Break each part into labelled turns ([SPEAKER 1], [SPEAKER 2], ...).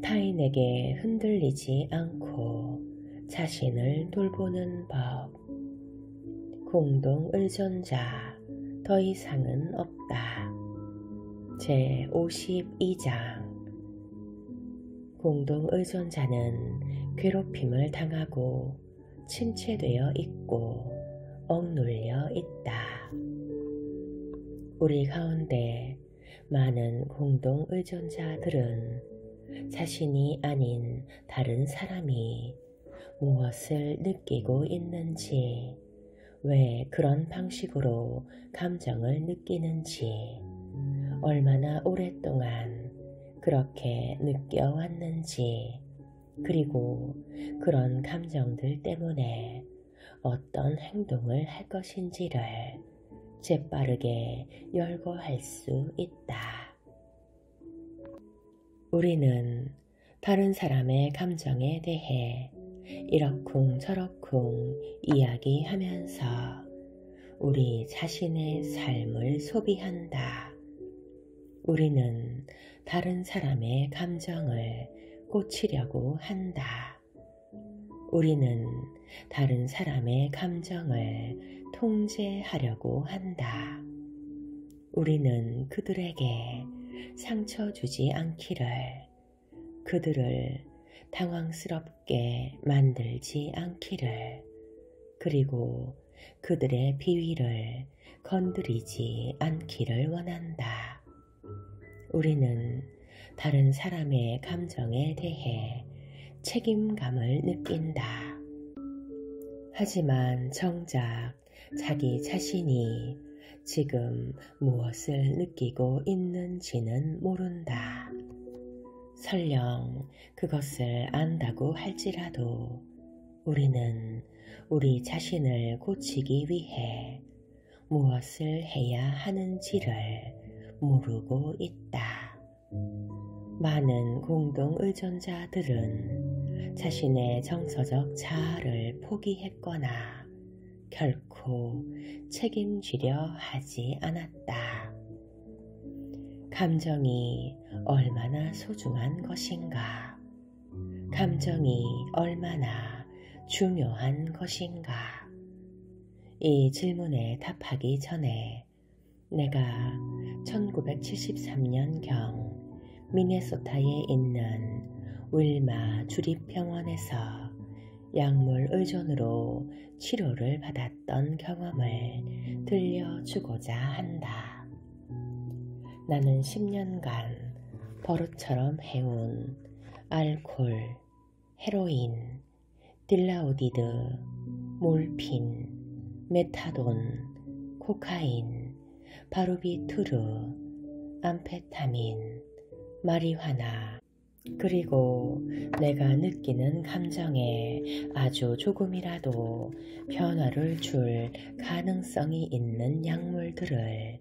[SPEAKER 1] 타인에게 흔들리지 않고 자신을 돌보는 법. 공동 의존자 더 이상은 없다. 제52장. 공동 의존자는 괴롭힘을 당하고 침체되어 있고 억눌려 있다. 우리 가운데 많은 공동 의존자들은 자신이 아닌 다른 사람이 무엇을 느끼고 있는지, 왜 그런 방식으로 감정을 느끼는지, 얼마나 오랫동안 그렇게 느껴왔는지, 그리고 그런 감정들 때문에 어떤 행동을 할 것인지를 재빠르게 열거할 수 있다. 우리는 다른 사람의 감정에 대해 이러쿵저러쿵 이야기하면서 우리 자신의 삶을 소비한다. 우리는 다른 사람의 감정을 고치려고 한다. 우리는 다른 사람의 감정을 통제하려고 한다. 우리는 그들에게 상처 주지 않기를, 그들을 당황스럽게 만들지 않기를, 그리고 그들의 비위를 건드리지 않기를 원한다. 우리는 다른 사람의 감정에 대해 책임감을 느낀다. 하지만 정작 자기 자신이 지금 무엇을 느끼고 있는지는 모른다. 설령 그것을 안다고 할지라도 우리는 우리 자신을 고치기 위해 무엇을 해야 하는지를 모르고 있다. 많은 공동 의존자들은 자신의 정서적 자아를 포기했거나 결코 책임지려 하지 않았다. 감정이 얼마나 소중한 것인가? 감정이 얼마나 중요한 것인가? 이 질문에 답하기 전에 내가 1973년경 미네소타에 있는 윌마 주립병원에서 약물 의존으로 치료를 받았던 경험을 들려주고자 한다. 나는 10년간 버릇처럼 해온 알코올, 헤로인, 딜라우디드, 몰핀, 메타돈, 코카인, 바르비투르, 암페타민, 마리화나, 그리고 내가 느끼는 감정에 아주 조금이라도 변화를 줄 가능성이 있는 약물들을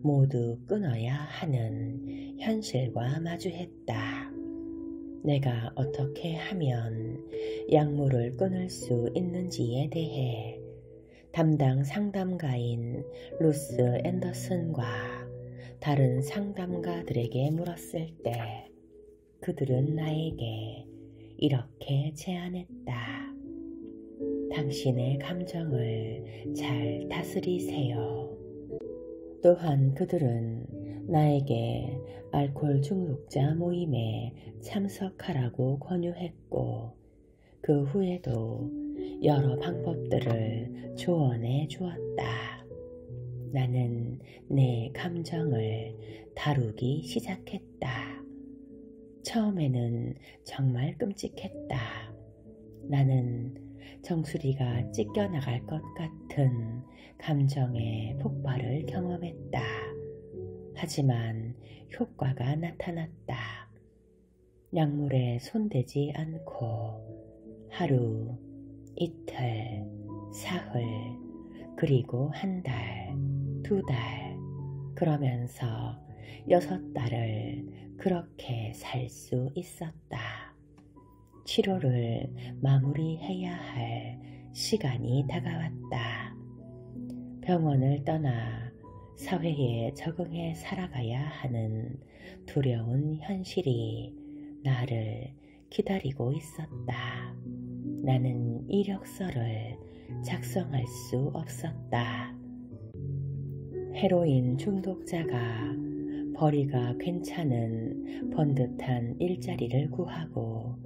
[SPEAKER 1] 모두 끊어야 하는 현실과 마주했다. 내가 어떻게 하면 약물을 끊을 수 있는지에 대해 담당 상담가인 루스 앤더슨과 다른 상담가들에게 물었을 때 그들은 나에게 이렇게 제안했다. 당신의 감정을 잘 다스리세요. 또한 그들은 나에게 알코올 중독자 모임에 참석하라고 권유했고 그 후에도 여러 방법들을 조언해 주었다. 나는 내 감정을 다루기 시작했다. 처음에는 정말 끔찍했다. 나는 정수리가 찢겨나갈 것 같은 감정의 폭발을 경험했다. 하지만 효과가 나타났다. 약물에 손대지 않고 하루, 이틀, 사흘, 그리고 한 달, 2달, 그러면서 6달을 그렇게 살 수 있었다. 치료를 마무리해야 할 시간이 다가왔다. 병원을 떠나 사회에 적응해 살아가야 하는 두려운 현실이 나를 기다리고 있었다. 나는 이력서를 작성할 수 없었다. 헤로인 중독자가 벌이가 괜찮은 번듯한 일자리를 구하고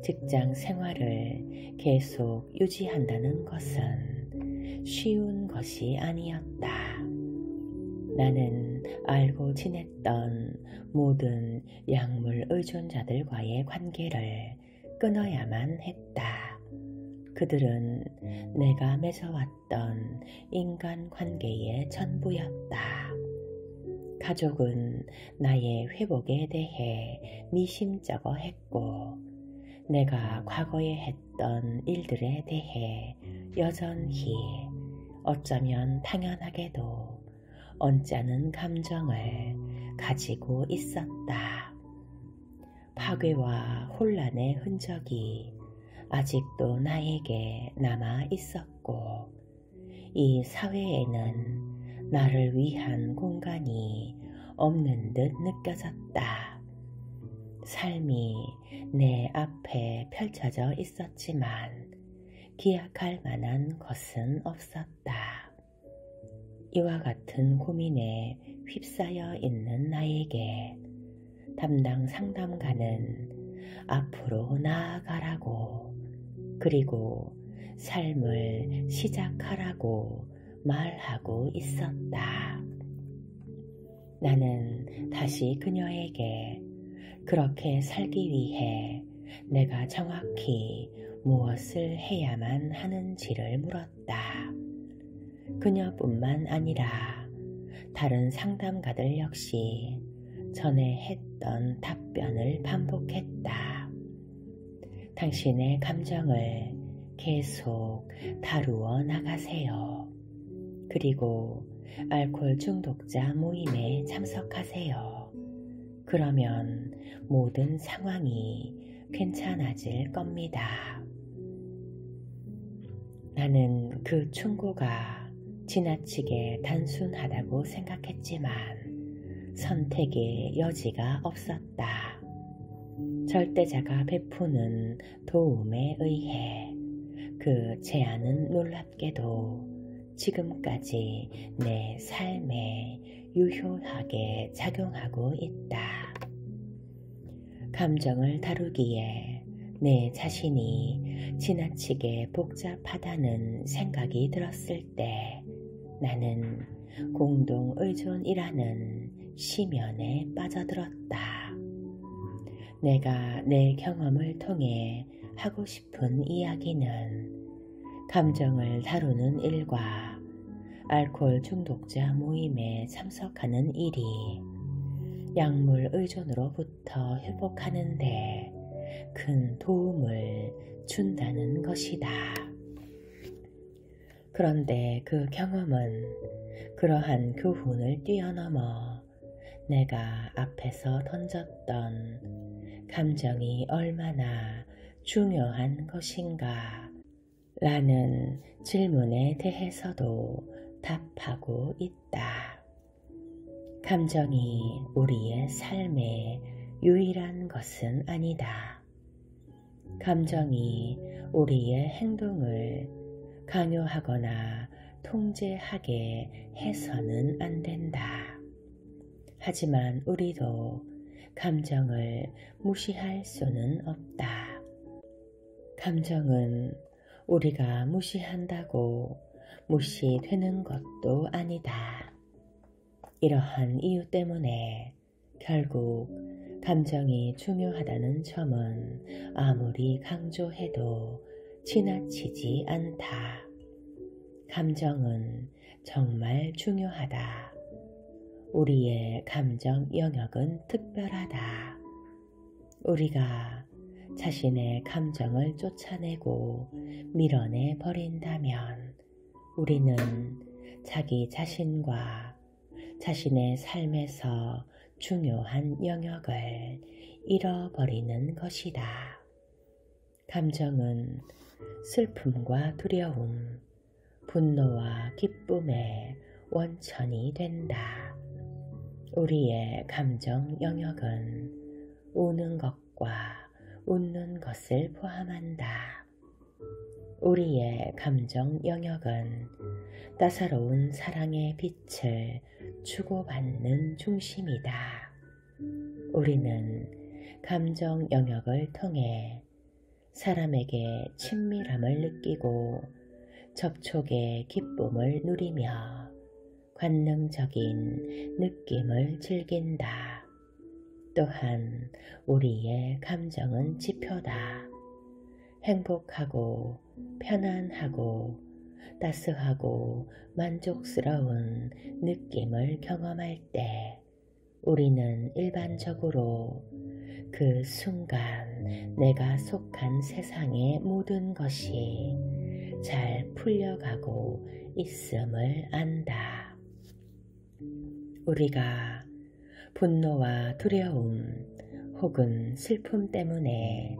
[SPEAKER 1] 직장 생활을 계속 유지한다는 것은 쉬운 것이 아니었다. 나는 알고 지냈던 모든 약물 의존자들과의 관계를 끊어야만 했다. 그들은 내가 맺어왔던 인간관계의 전부였다. 가족은 나의 회복에 대해 미심쩍어 했고 내가 과거에 했던 일들에 대해 여전히 어쩌면 당연하게도 언짢은 감정을 가지고 있었다. 파괴와 혼란의 흔적이 아직도 나에게 남아 있었고 이 사회에는 나를 위한 공간이 없는 듯 느껴졌다. 삶이 내 앞에 펼쳐져 있었지만 기약할 만한 것은 없었다. 이와 같은 고민에 휩싸여 있는 나에게 담당 상담가는 앞으로 나아가라고 그리고 삶을 시작하라고 말하고 있었다. 나는 다시 그녀에게 그렇게 살기 위해 내가 정확히 무엇을 해야만 하는지를 물었다. 그녀뿐만 아니라 다른 상담가들 역시 전에 했던 답변을 반복했다. 당신의 감정을 계속 다루어 나가세요. 그리고 알코올 중독자 모임에 참석하세요. 그러면 모든 상황이 괜찮아질 겁니다. 나는 그 충고가 지나치게 단순하다고 생각했지만 선택의 여지가 없었다. 절대자가 베푸는 도움에 의해 그 제안은 놀랍게도 지금까지 내 삶에 유효하게 작용하고 있다. 감정을 다루기에 내 자신이 지나치게 복잡하다는 생각이 들었을 때 나는 공동의존이라는 심연에 빠져들었다. 내가 내 경험을 통해 하고 싶은 이야기는 감정을 다루는 일과 알코올 중독자 모임에 참석하는 일이 약물 의존으로부터 회복하는 데 큰 도움을 준다는 것이다. 그런데 그 경험은 그러한 교훈을 뛰어넘어 내가 앞에서 던졌던 감정이 얼마나 중요한 것인가 라는 질문에 대해서도 답하고 있다. 감정이 우리의 삶의 유일한 것은 아니다. 감정이 우리의 행동을 강요하거나 통제하게 해서는 안 된다. 하지만 우리도 감정을 무시할 수는 없다. 감정은 우리가 무시한다고 무시되는 것도 아니다. 이러한 이유 때문에 결국 감정이 중요하다는 점은 아무리 강조해도 지나치지 않다. 감정은 정말 중요하다. 우리의 감정 영역은 특별하다. 우리가 자신의 감정을 쫓아내고 밀어내 버린다면 우리는 자기 자신과 자신의 삶에서 중요한 영역을 잃어버리는 것이다. 감정은 슬픔과 두려움, 분노와 기쁨의 원천이 된다. 우리의 감정 영역은 우는 것과 것을 포함한다. 우리의 감정 영역은 따사로운 사랑의 빛을 주고받는 중심이다. 우리는 감정 영역을 통해 사람에게 친밀함을 느끼고 접촉의 기쁨을 누리며 관능적인 느낌을 즐긴다. 또한 우리의 감정은 지표다. 행복하고 편안하고 따스하고 만족스러운 느낌을 경험할 때 우리는 일반적으로 그 순간 내가 속한 세상의 모든 것이 잘 풀려가고 있음을 안다. 우리가 분노와 두려움 혹은 슬픔 때문에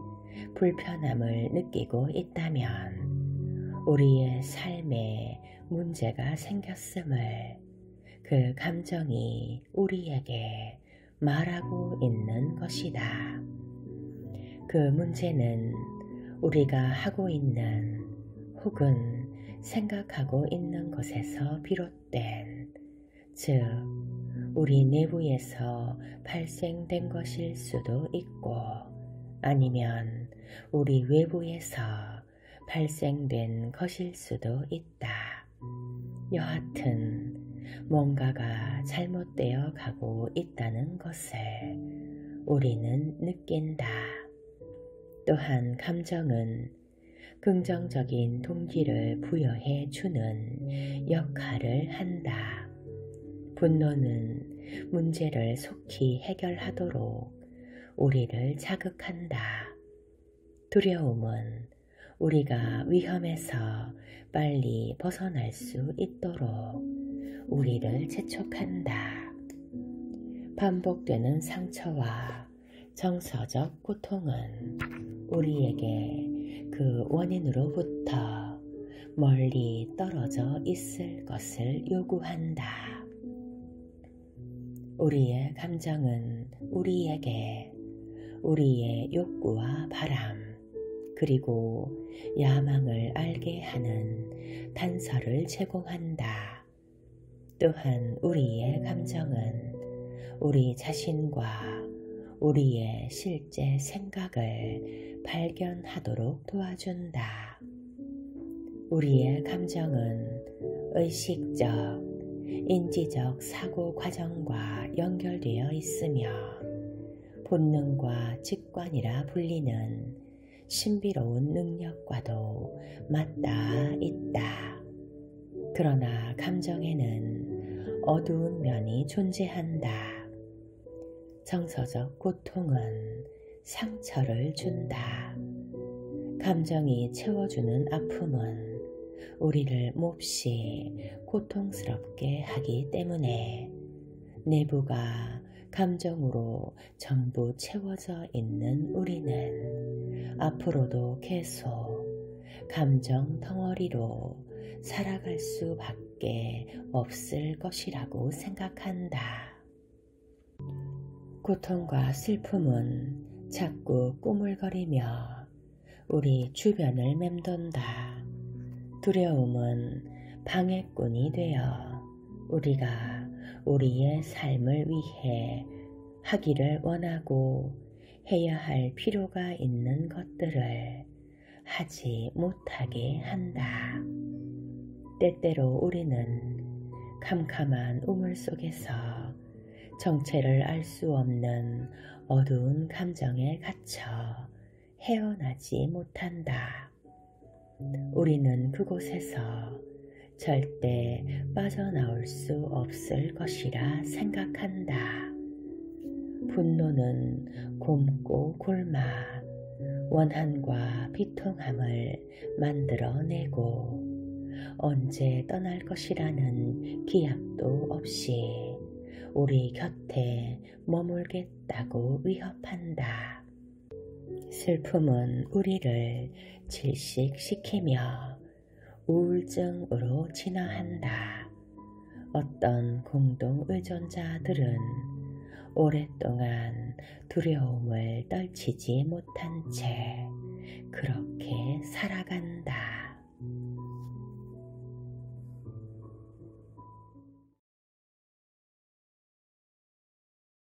[SPEAKER 1] 불편함을 느끼고 있다면 우리의 삶에 문제가 생겼음을 그 감정이 우리에게 말하고 있는 것이다. 그 문제는 우리가 하고 있는 혹은 생각하고 있는 것에서 비롯된, 즉 우리 내부에서 발생된 것일 수도 있고 아니면 우리 외부에서 발생된 것일 수도 있다. 여하튼 뭔가가 잘못되어 가고 있다는 것을 우리는 느낀다. 또한 감정은 긍정적인 동기를 부여해 주는 역할을 한다. 분노는 문제를 속히 해결하도록 우리를 자극한다. 두려움은 우리가 위험에서 빨리 벗어날 수 있도록 우리를 재촉한다. 반복되는 상처와 정서적 고통은 우리에게 그 원인으로부터 멀리 떨어져 있을 것을 요구한다. 우리의 감정은 우리에게 우리의 욕구와 바람 그리고 야망을 알게 하는 단서를 제공한다. 또한 우리의 감정은 우리 자신과 우리의 실제 생각을 발견하도록 도와준다. 우리의 감정은 의식적, 인지적 사고 과정과 연결되어 있으며 본능과 직관이라 불리는 신비로운 능력과도 맞닿아 있다. 그러나 감정에는 어두운 면이 존재한다. 정서적 고통은 상처를 준다. 감정이 채워주는 아픔은 우리를 몹시 고통스럽게 하기 때문에 내부가 감정으로 전부 채워져 있는 우리는 앞으로도 계속 감정 덩어리로 살아갈 수밖에 없을 것이라고 생각한다. 고통과 슬픔은 자꾸 꾸물거리며 우리 주변을 맴돈다. 두려움은 방해꾼이 되어 우리가 우리의 삶을 위해 하기를 원하고 해야 할 필요가 있는 것들을 하지 못하게 한다. 때때로 우리는 캄캄한 우물 속에서 정체를 알 수 없는 어두운 감정에 갇혀 헤어나지 못한다. 우리는 그곳에서 절대 빠져나올 수 없을 것이라 생각한다. 분노는 곪고 곪아 원한과 비통함을 만들어내고 언제 떠날 것이라는 기약도 없이 우리 곁에 머물겠다고 위협한다. 슬픔은 우리를 질식시키며 우울증으로 진화한다. 어떤 공동 의존자들은 오랫동안 두려움을 떨치지 못한 채 그렇게 살아간